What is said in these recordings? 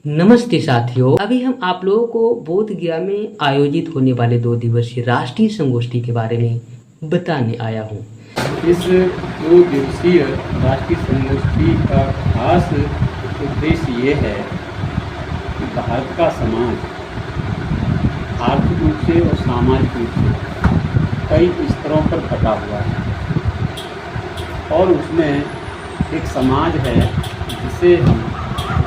नमस्ते साथियों, अभी हम आप लोगों को बोध गया में आयोजित होने वाले 2 दिवसीय राष्ट्रीय संगोष्ठी के बारे में बताने आया हूँ। इस 2 दिवसीय राष्ट्रीय संगोष्ठी का खास उद्देश्य ये है कि भारत का समाज आर्थिक रूप से और सामाजिक रूप से कई स्तरों पर बटा हुआ है और उसमें एक समाज है जिसे हम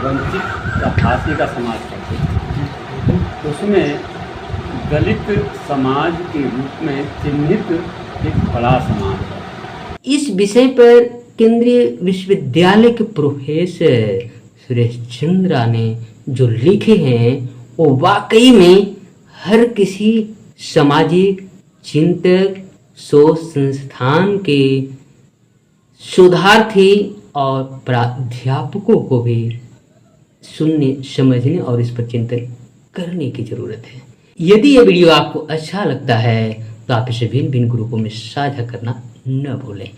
वंचित या हाशिए का समाज कहते हैं। उसमें दलित समाज के रूप में चिन्हित एक बड़ा समाज है। इस विषय पर केंद्रीय विश्वविद्यालय के प्रोफेसर सुरेश चंद्रा ने जो लिखे हैं वो वाकई में हर किसी सामाजिक चिंतक सोच संस्थान के शोधार्थी और प्राध्यापकों को भी सुनने, समझने और इस पर चिंतन करने की जरूरत है। यदि यह वीडियो आपको अच्छा लगता है तो आप इसे भिन्न भिन्न ग्रुपों में साझा करना न भूलें।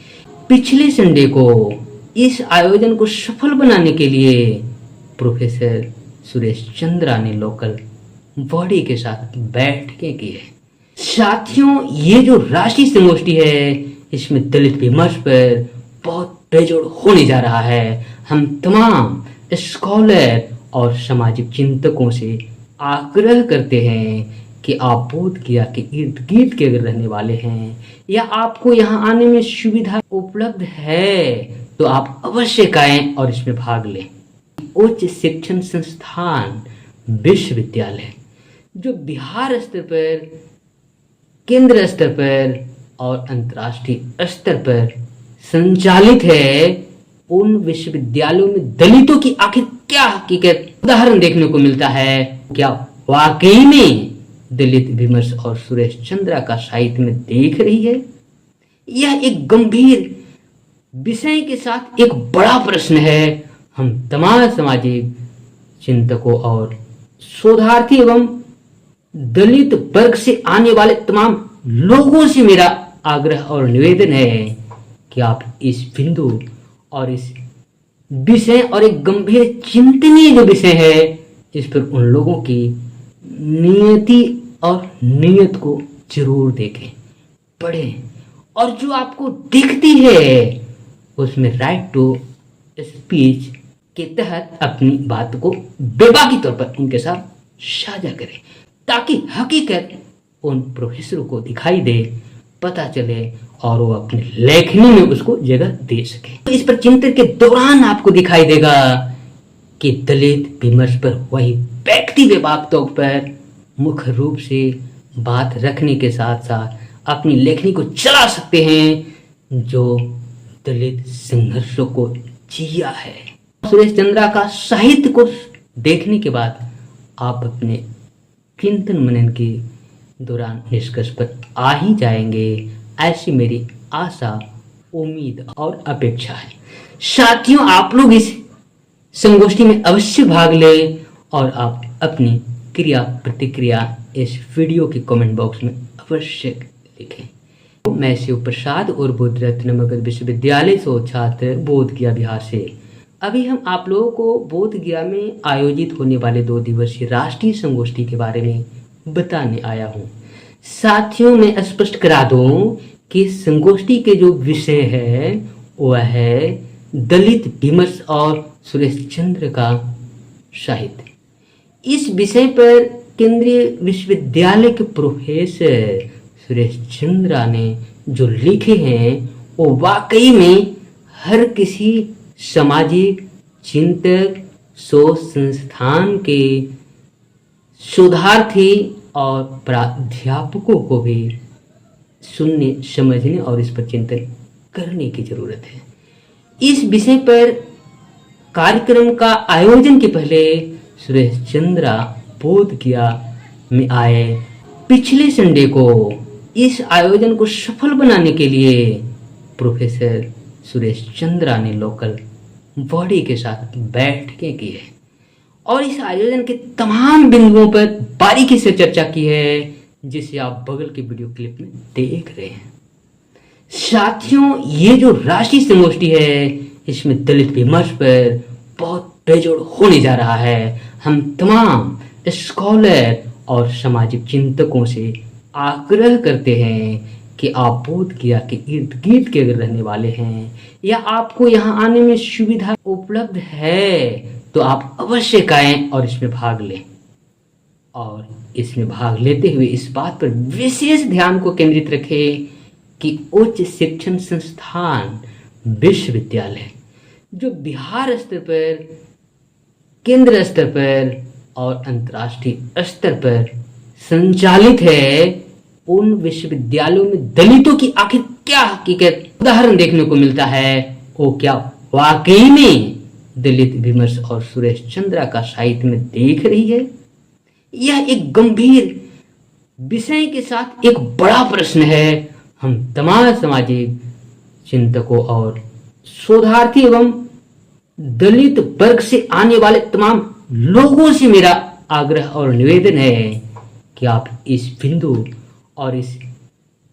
पिछले संडे को इस आयोजन को सफल बनाने के लिए प्रोफेसर सुरेश चंद्रा ने लोकल बॉडी के साथ बैठकें की है। साथियों, ये जो राष्ट्रीय संगोष्ठी है इसमें दलित विमर्श पर बहुत बेजोड़ होने जा रहा है। हम तमाम स्कॉलर और सामाजिक चिंतकों से आग्रह करते हैं कि आप बोध गया के इर्द गिर्द के अगर रहने वाले हैं या आपको यहाँ आने में सुविधा उपलब्ध है तो आप अवश्य आएं और इसमें भाग लें। उच्च शिक्षण संस्थान विश्वविद्यालय जो बिहार स्तर पर, केंद्र स्तर पर और अंतर्राष्ट्रीय स्तर पर संचालित है, उन विश्वविद्यालयों में दलितों की आखिर क्या हकीकत उदाहरण देखने को मिलता है। क्या वाकई में दलित विमर्श और सुरेश चंद्रा का साहित्य में देख रही है? यह एक गंभीर विषय के साथ एक बड़ा प्रश्न है। हम तमाम सामाजिक चिंतकों और शोधार्थी एवं दलित वर्ग से आने वाले तमाम लोगों से मेरा आग्रह और निवेदन है कि आप इस बिंदु और इस विषय और एक गंभीर चिंतनीय जो विषय है इस पर उन लोगों की नियति और नियत को जरूर देखें, पढ़ें और जो आपको दिखती है उसमें राइट टू स्पीच के तहत अपनी बात को बेबाकी तौर पर उनके साथ साझा करें ताकि हकीकत उन प्रोफेसरों को दिखाई दे, पता चले और वो अपनी लेखनी में उसको जगह दे सके। तो इस पर चिंतन के दौरान आपको दिखाई देगा कि दलित विमर्श पर वही व्यक्ति विभागों पर मुख्य रूप से बात रखने के साथ साथ अपनी लेखनी को चला सकते हैं जो दलित संघर्षों को जिया है। सुरेश चंद्रा का साहित्य को देखने के बाद आप अपने चिंतन मनन के दौरान निष्कर्ष पर आ ही जाएंगे, ऐसी मेरी आशा, उम्मीद और अपेक्षा है। साथियों, आप लोग इस संगोष्ठी में अवश्य भाग लें और आप अपनी क्रिया प्रतिक्रिया इस वीडियो के कमेंट बॉक्स में अवश्य लिखें। मैं शिव प्रसाद और बुद्ध रत्न मगध विश्वविद्यालय से छात्र बोध गया बिहार से अभी हम आप लोगों को बोध गया में आयोजित होने वाले 2 दिवसीय राष्ट्रीय संगोष्ठी के बारे में बताने आया हूँ। साथियों, मैं स्पष्ट करा दूं कि संगोष्ठी के जो विषय है वह है दलित विमर्श और सुरेश चंद्र का साहित्य। इस विषय पर केंद्रीय विश्वविद्यालय के प्रोफेसर सुरेश चंद्रा ने जो लिखे हैं वो वाकई में हर किसी सामाजिक चिंतक सोच संस्थान के शोधार्थी और प्राध्यापकों को भी सुनने, समझने और इस पर चिंतन करने की जरूरत है। इस विषय पर कार्यक्रम का आयोजन के पहले सुरेश चंद्रा बोध गया में आए। पिछले संडे को इस आयोजन को सफल बनाने के लिए प्रोफेसर सुरेश चंद्रा ने लोकल बॉडी के साथ बैठकें की है और इस आयोजन के तमाम बिंदुओं पर बारीकी से चर्चा की है जिसे आप बगल के वीडियो क्लिप में देख रहे हैं। साथियों, ये जो राष्ट्रीय संगोष्ठी है इसमें दलित विमर्श पर बहुत बेजोड़ होने जा रहा है। हम तमाम स्कॉलर और सामाजिक चिंतकों से आग्रह करते हैं कि आप बोध गया के इर्द गिर्द के अगर रहने वाले हैं या आपको यहाँ आने में सुविधा उपलब्ध है तो आप अवश्य आएं और इसमें भाग लें। और इसमें भाग लेते हुए इस बात पर विशेष ध्यान को केंद्रित रखें कि उच्च शिक्षण संस्थान विश्वविद्यालय जो बिहार स्तर पर, केंद्र स्तर पर और अंतर्राष्ट्रीय स्तर पर संचालित है, उन विश्वविद्यालयों में दलितों की आखिर क्या हकीकत उदाहरण देखने को मिलता है। वो क्या वाकई में दलित विमर्श और सुरेश चंद्रा का साहित्य में देख रही है? यह एक गंभीर विषय के साथ एक बड़ा प्रश्न है। हम तमाम सामाजिक चिंतकों और शोधार्थी एवं दलित वर्ग से आने वाले तमाम लोगों से मेरा आग्रह और निवेदन है कि आप इस बिंदु और इस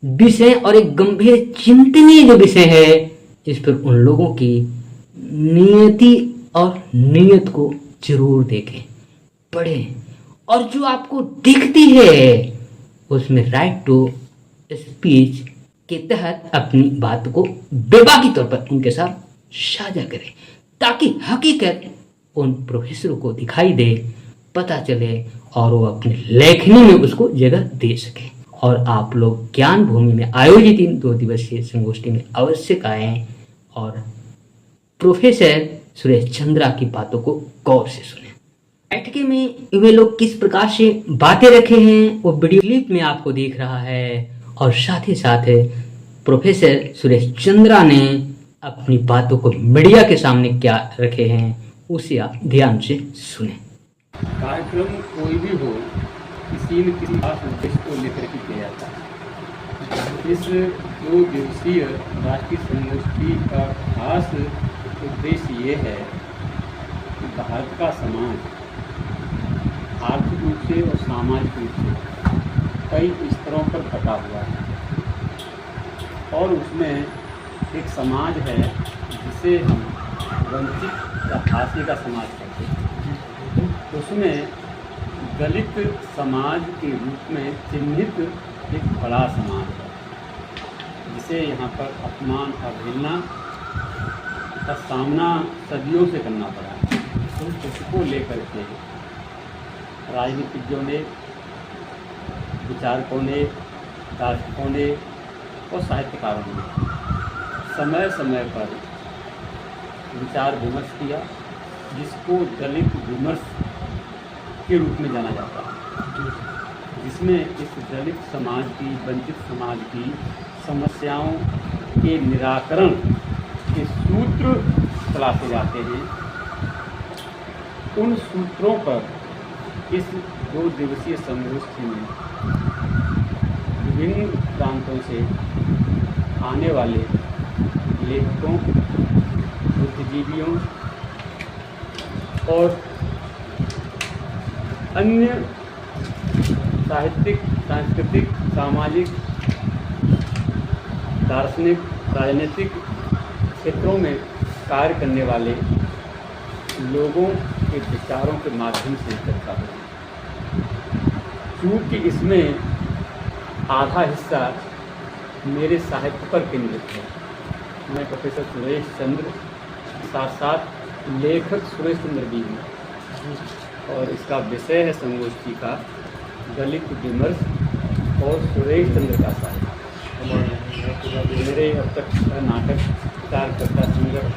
विषय और एक गंभीर चिंतनीय जो विषय है इस पर उन लोगों की नियति और नियत को जरूर देखें, पढ़ें और जो आपको दिखती है उसमें राइट टू स्पीच के तहत अपनी बात को बेबाकी तौर पर उनके साथ साझा करें ताकि हकीकत उन प्रोफेसरों को दिखाई दे, पता चले और वो अपनी लेखनी में उसको जगह दे सके। और आप लोग ज्ञान भूमि में आयोजित इन 2 दिवसीय संगोष्ठी में अवश्य आएं और प्रोफेसर सुरेश चंद्रा की बातों को गौर से सुने। बैठके में वे लोग किस प्रकार से बातें रखे हैं वो वीडियो क्लिप में आपको दिख रहा है और साथ ही साथ प्रोफेसर सुरेश चंद्रा ने अपनी बातों को मीडिया के सामने क्या रखे हैं उसे आप ध्यान से सुने। कार्यक्रम कोई भी हो किसी न किसी खास उद्देश्य को लेकर के किया जाता है। इस 2 दिवसीय राष्ट्रीय संगोष्ठी का खास उद्देश्य ये है कि भारत का समाज आर्थिक रूप से और सामाजिक रूप से कई स्तरों पर बटा हुआ है और उसमें एक समाज है जिसे हम वंचित या हाशिए का समाज कहते हैं। उसमें दलित समाज के रूप में चिन्हित एक बड़ा समाज है जिसे यहाँ पर अपमान अवहेलना का सामना सदियों से करना पड़ा है। उसको लेकर के राजनीतिज्ञों ने, विचारकों ने, दार्शनिकों ने और साहित्यकारों ने समय समय पर विचार विमर्श किया जिसको दलित विमर्श के रूप में जाना जाता है, जिसमें इस दलित समाज की, वंचित समाज की समस्याओं के निराकरण के सूत्र तलाशे जाते हैं। उन सूत्रों पर इस 2 दिवसीय संगोष्ठी में विभिन्न प्रांतों से आने वाले लेखकों, बुद्धिजीवियों और अन्य साहित्यिक, सांस्कृतिक, सामाजिक, दार्शनिक, राजनीतिक क्षेत्रों में कार्य करने वाले लोगों के विचारों के माध्यम से चर्चा होगी। चूँकि इसमें आधा हिस्सा मेरे साहित्य पर केंद्रित है, मैं प्रोफेसर सुरेश चंद्र साथ साथ लेखक सुरेश चंद्र भी हूँ और इसका विषय है संगोष्ठी का दलित विमर्श और सुरेश चंद्र का साहित्य। मेरे अब तक नाटक, कार्यकर्ता संग्रह,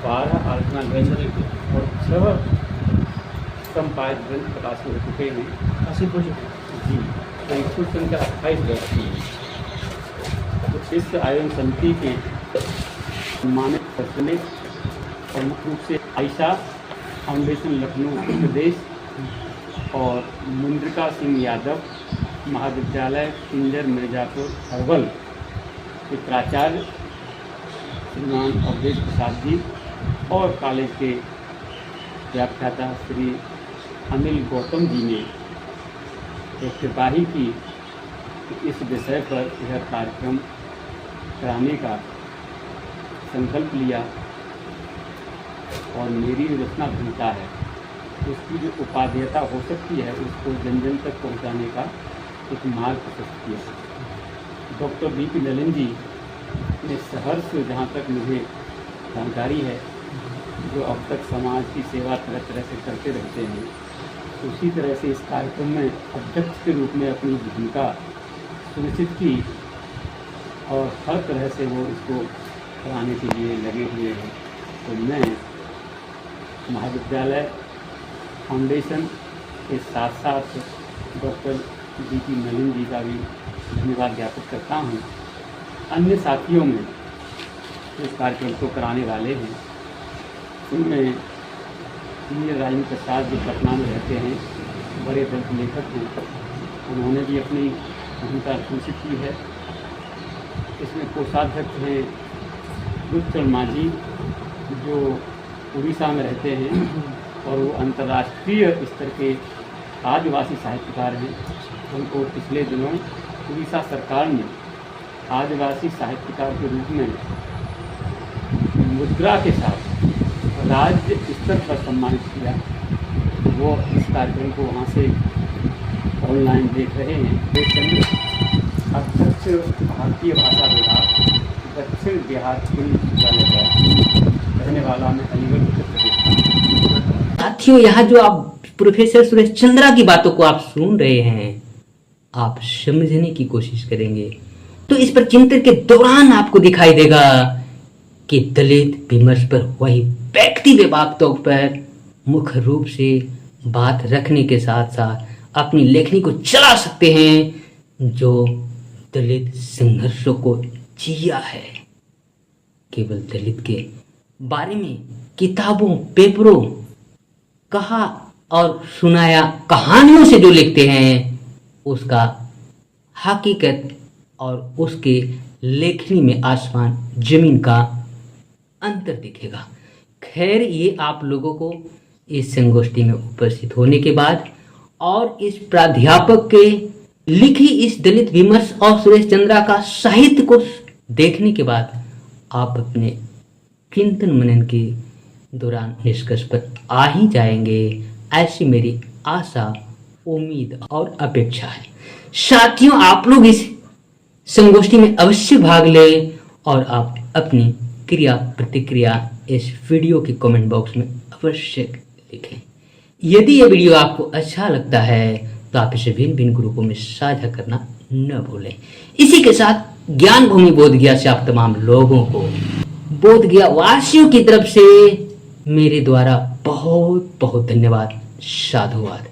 12 आलोचना ग्रंथ और 6 संपादित ग्रंथ प्रकाशित हो चुके हैं जी। तो कुल संख्या 28 ग्रंथ की है। तो इस आयोजन समिति के सम्मानित सदस्य प्रमुख रूप से आयशा फाउंडेशन लखनऊ उत्तर प्रदेश और मुंद्रिका सिंह यादव महाविद्यालय पिंजर मिर्जापुर अरवल के प्राचार्य श्रीमान अवधेश प्रसाद जी और कॉलेज के व्याख्याता श्री अनिल गौतम जी ने एक सिपाही की इस विषय पर यह कार्यक्रम कराने का संकल्प लिया और मेरी रचना भूमिका है उसकी जो उपादेयता हो सकती है उसको जन जन तक पहुंचाने का एक मार्ग प्रशस्त किया। डॉक्टर बीपी नलिन जी ने सहर्ष, जहाँ तक मुझे जानकारी है, जो अब तक समाज की सेवा तरह तरह से करते रहते हैं, उसी तरह से इस कार्यक्रम में अध्यक्ष के रूप में अपनी भूमिका सुनिश्चित की और हर तरह से वो इसको कराने के लिए लगे हुए हैं। तो मैं महाविद्यालय फाउंडेशन के साथ साथ डॉक्टर बीपी नलिन जी का भी धन्यवाद ज्ञापित करता हूँ। अन्य साथियों में इस कार्यक्रम को कराने वाले हैं, उनमें सीनियर राजेंद्र प्रसाद जो पटना में रहते हैं, बड़े दलित लेखक हैं, उन्होंने भी अपनी भूमिका सुनिश्चित की है। इसमें कोषाध्यक्ष हैं रुद्रचरण माझी, जो उड़ीसा में रहते हैं और वो अंतर्राष्ट्रीय स्तर के आदिवासी साहित्यकार हैं। उनको पिछले दिनों उड़ीसा सरकार ने आदिवासी साहित्यकार के रूप में मुद्रा के साथ राज्य स्तर पर सम्मानित किया। वो इस कार्यक्रम को वहाँ से ऑनलाइन देख रहे हैं। अध्यक्ष भारतीय भाषा विभाग, दक्षिण बिहार केंद्रीय विश्वविद्यालय का रहने वाला मैं अलीगढ़ उत्तर प्रदेश। साथियों, यहाँ जो आप प्रोफेसर सुरेश चंद्रा की बातों को आप सुन रहे हैं, आप समझने की कोशिश करेंगे तो इस पर चिंतन के दौरान आपको दिखाई देगा कि दलित विमर्श पर वही व्यक्ति व्यापक तौर पर मुख्य रूप से बात रखने के साथ साथ अपनी लेखनी को चला सकते हैं जो दलित संघर्षों को जिया है। केवल दलित के बारे में किताबों, पेपरों, कहा और सुनाया कहानियों से जो लिखते हैं, उसका हकीकत और उसके लेखनी में आसमान जमीन का अंतर दिखेगा। खैर, ये आप लोगों को इस संगोष्ठी में उपस्थित होने के बाद और इस प्राध्यापक के लिखी इस दलित विमर्श और सुरेश चंद्रा का साहित्य को देखने के बाद आप अपने चिंतन मनन के दौरान निष्कर्ष पर आ ही जाएंगे, ऐसी मेरी आशा, उम्मीद और अपेक्षा है। साथियों, आप लोग इस संगोष्ठी में अवश्य भाग लें और आप अपनी क्रिया प्रतिक्रिया इस वीडियो के कमेंट बॉक्स में अवश्य लिखें। यदि ये वीडियो आपको अच्छा लगता है तो आप इसे भिन्न भिन्न ग्रुपों में साझा करना न भूलें। इसी के साथ ज्ञान भूमि बोधगया से आप तमाम लोगों को बोधगया वासियों की तरफ से मेरे द्वारा बहुत बहुत धन्यवाद, साधुवाद।